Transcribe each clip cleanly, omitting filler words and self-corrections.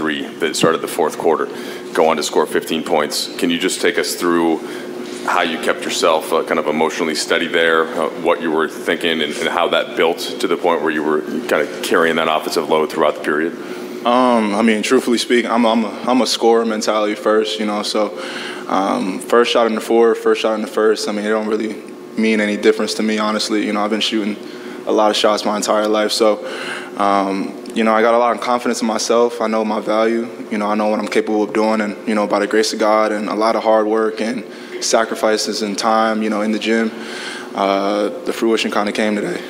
three that started the fourth quarter, go on to score 15 points. Can you just take us through how you kept yourself kind of emotionally steady there, what you were thinking, and how that built to the point where you were kind of carrying that offensive load throughout the period? I mean, truthfully speaking, I'm a scorer mentality first, so first shot in the fourth, first shot in the first. I mean, it don't really mean any difference to me, honestly. I've been shooting a lot of shots my entire life, so I got a lot of confidence in myself. I know my value. I know what I'm capable of doing, and by the grace of God and a lot of hard work and sacrifices and time, in the gym, the fruition kind of came today.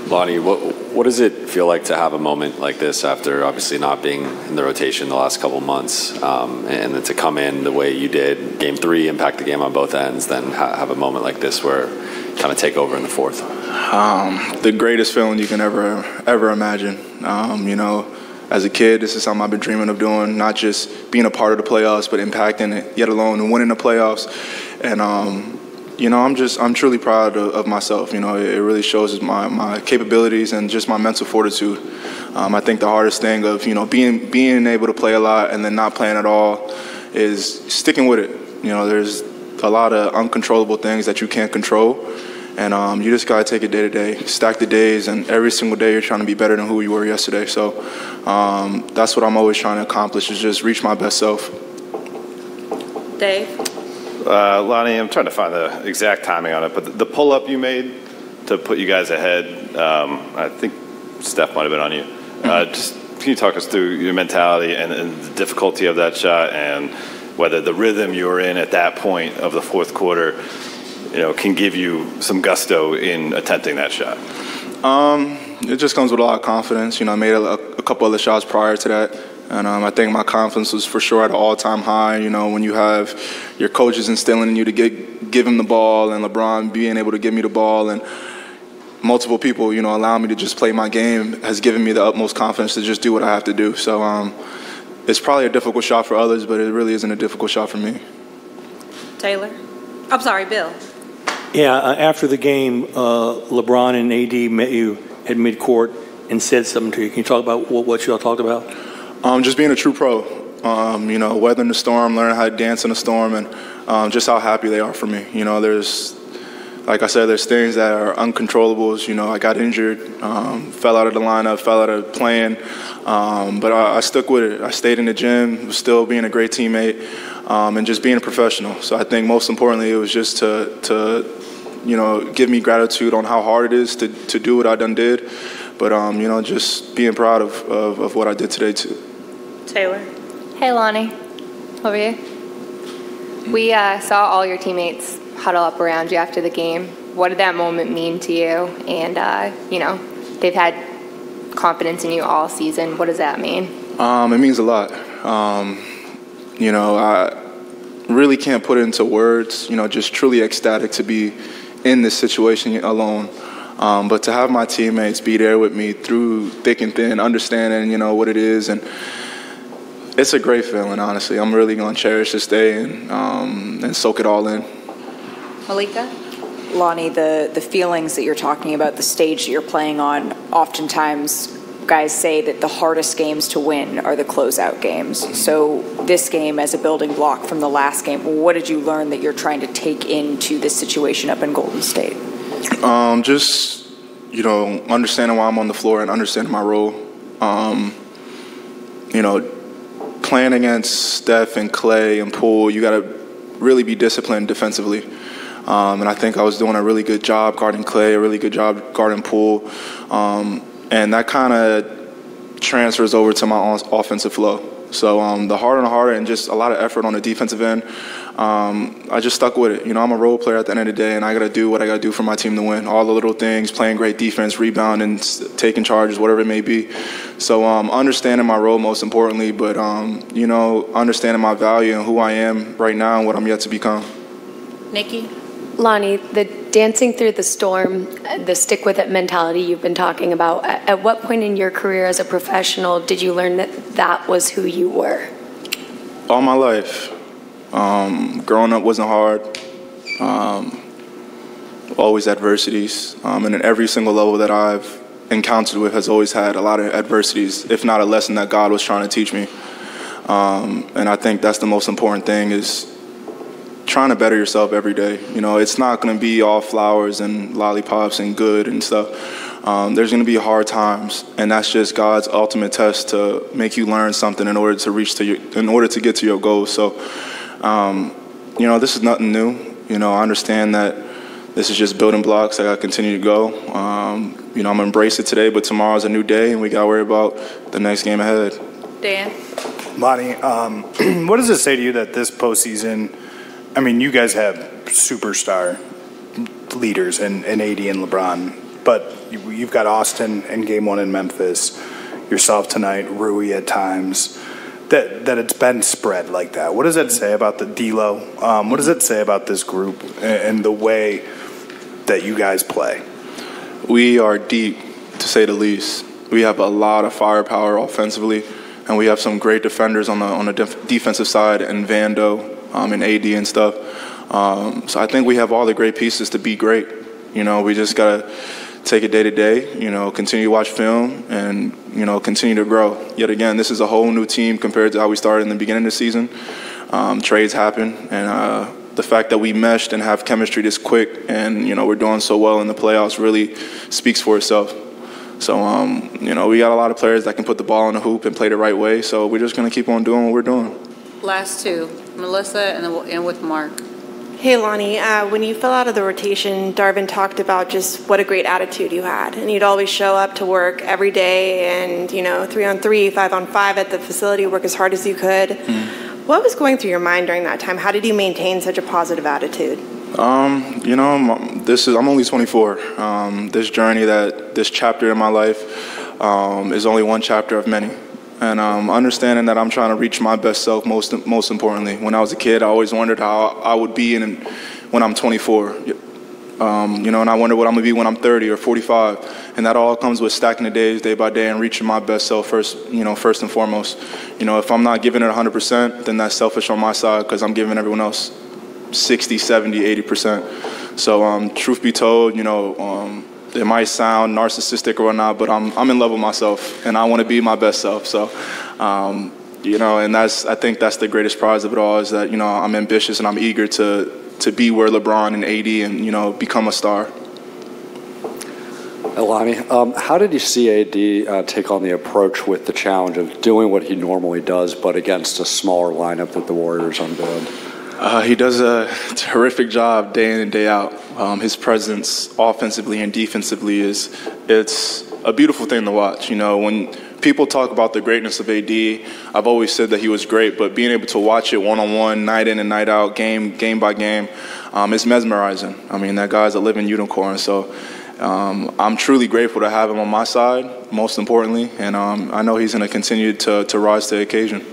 Lonnie, what does it feel like to have a moment like this after obviously not being in the rotation the last couple of months, and then to come in the way you did, game three, impact the game on both ends, then have a moment like this where kind of take over in the fourth? The greatest feeling you can ever imagine. As a kid, this is something I've been dreaming of doing, not just being a part of the playoffs, but impacting it, yet alone winning the playoffs. And I'm truly proud of myself. It really shows my capabilities and just my mental fortitude. I think the hardest thing of being able to play a lot and then not playing at all is sticking with it. There's a lot of uncontrollable things that you can't control, and you just gotta take it day to day, stack the days, and every single day you're trying to be better than who you were yesterday. So that's what I'm always trying to accomplish, is just reach my best self. Dave? Lonnie, I'm trying to find the exact timing on it, but the pull-up you made to put you guys ahead, I think Steph might have been on you. Just can you talk us through your mentality and the difficulty of that shot, and whether the rhythm you were in at that point of the fourth quarter, can give you some gusto in attempting that shot? It just comes with a lot of confidence. I made a couple other shots prior to that. And I think my confidence was for sure at an all-time high. When you have your coaches instilling in you to give him the ball, and LeBron being able to give me the ball, and multiple people, allowing me to just play my game, has given me the utmost confidence to just do what I have to do. So it's probably a difficult shot for others, but it really isn't a difficult shot for me. Taylor? I'm sorry, Bill. Yeah, after the game, LeBron and AD met you at midcourt and said something to you. Can you talk about what you all talked about? Just being a true pro, weathering the storm, learning how to dance in the storm, and just how happy they are for me. There's, like I said, there's things that are uncontrollables. I got injured, fell out of the lineup, fell out of playing, but I stuck with it. I stayed in the gym, still being a great teammate, and just being a professional. So I think most importantly, it was just to give me gratitude on how hard it is to do what I done did, but just being proud of what I did today too. Taylor? Hey, Lonnie. Over here. We saw all your teammates huddle up around you after the game. What did that moment mean to you? And, they've had confidence in you all season. What does that mean? It means a lot. I really can't put it into words, just truly ecstatic to be in this situation alone. But to have my teammates be there with me through thick and thin, understanding, what it is, and it's a great feeling, honestly. I'm really going to cherish this day and soak it all in. Malika? Lonnie, the feelings that you're talking about, the stage that you're playing on, oftentimes guys say that the hardest games to win are the closeout games. So this game as a building block from the last game, what did you learn that you're trying to take into this situation up in Golden State? Just, understanding why I'm on the floor and understanding my role. Playing against Steph and Clay and Poole, you got to really be disciplined defensively. And I think I was doing a really good job guarding Clay, a really good job guarding Poole. And that kind of transfers over to my offensive flow. So the harder and harder, and just a lot of effort on the defensive end. I just stuck with it. I'm a role player at the end of the day, and I got to do what I got to do for my team to win. All the little things, playing great defense, rebounding, taking charges, whatever it may be. So understanding my role most importantly, but, understanding my value and who I am right now and what I'm yet to become. Nikki? Lonnie, the dancing through the storm, the stick-with-it mentality you've been talking about, at what point in your career as a professional did you learn that was who you were? All my life. Growing up wasn't hard. Always adversities. And in every single level that I've encountered with has always had a lot of adversities, if not a lesson that God was trying to teach me. And I think that's the most important thing, is trying to better yourself every day. You know, it's not going to be all flowers and lollipops and good and stuff. There's going to be hard times, and that's just God's ultimate test to make you learn something in order to get to your goals. So, you know, this is nothing new. You know, I understand that this is just building blocks. I got to continue to go. You know, I'm going to embrace it today, but tomorrow's a new day, and we got to worry about the next game ahead. Dan? Lonnie, what does it say to you that this postseason, I mean, you guys have superstar leaders in AD and LeBron, but you've got Austin in Game 1 in Memphis, yourself tonight, Rui at times, that it's been spread like that. What does that say about the D-Lo? What does it say about this group and the way that you guys play? We are deep, to say the least. We have a lot of firepower offensively, and we have some great defenders on the defensive side, and Vando and AD and stuff. So I think we have all the great pieces to be great. You know, we just got to take it day to day, you know, continue to watch film and, you know, continue to grow. Yet again, this is a whole new team compared to how we started in the beginning of the season. Trades happen, and the fact that we meshed and have chemistry this quick and, you know, we're doing so well in the playoffs really speaks for itself. So, you know, we got a lot of players that can put the ball in the hoop and play the right way, so we're just going to keep on doing what we're doing. Last two, Melissa and with Mark. Hey, Lonnie, when you fell out of the rotation, Darvin talked about just what a great attitude you had. And you'd always show up to work every day and, you know, 3-on-3, 5-on-5 at the facility, work as hard as you could. What was going through your mind during that time? How did you maintain such a positive attitude? You know, I'm only 24. This chapter in my life is only one chapter of many. And understanding that I'm trying to reach my best self most importantly. When I was a kid, I always wondered how I would be when I'm 24. You know, and I wonder what I'm going to be when I'm 30 or 45. And that all comes with stacking the days day by day and reaching my best self first and foremost. You know, if I'm not giving it 100%, then that's selfish on my side because I'm giving everyone else 60, 70, 80%. So truth be told, you know, it might sound narcissistic or whatnot, but I'm in love with myself, and I want to be my best self. So, you know, and I think that's the greatest prize of it all, is that, you know, I'm ambitious and I'm eager to be where LeBron and AD and, you know, become a star. Lonnie, how did you see AD take on the approach with the challenge of doing what he normally does, but against a smaller lineup that the Warriors unveiled? He does a terrific job day in and day out. His presence offensively and defensively it's a beautiful thing to watch. You know, when people talk about the greatness of AD, I've always said that he was great, but being able to watch it one-on-one, night in and night out, game by game, it's mesmerizing. I mean, that guy's a living unicorn. So I'm truly grateful to have him on my side, most importantly, and I know he's going to continue to rise to the occasion.